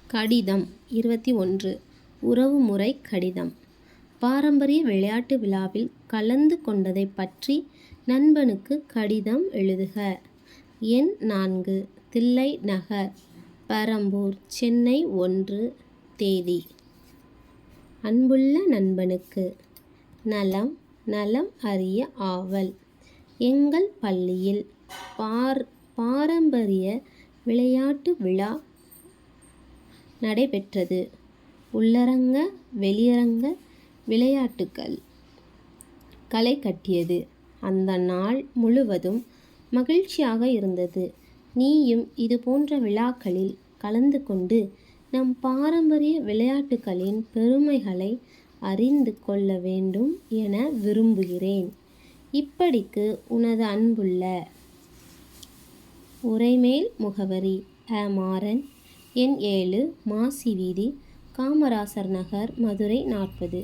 கடிதம் 21 உறவுமுறை கடிதம். பாரம்பரிய விளையாட்டு விழாவில் கலந்து கொண்டதைப் பற்றி நண்பனுக்கு கடிதம் எழுதுக. எண் 4, தில்லை நகர், பெரம்பூர், சென்னை 1 தேதி. அன்புள்ள நண்பனுக்கு. நலம் நலம் அறிய ஆவல். எங்கள் பள்ளியில் பாரம்பரிய விளையாட்டு விழா நடைபெற்றது. உள்ளரங்க வெளியரங்க விளையாட்டுகள் களை கட்டியது. அந்த நாள் முழுவதும் மகிழ்ச்சியாக இருந்தது. நீயும் இது போன்ற விழாக்களில் கலந்து கொண்டு நம் பாரம்பரிய விளையாட்டுகளின் பெருமைகளை அறிந்து கொள்ள வேண்டும் என விரும்புகிறேன். இப்படிக்கு உனது அன்புள்ள. உரைமேல் முகவரி: மாறன், எண் 7, மாசி வீதி, காமராசர் நகர், மதுரை 40.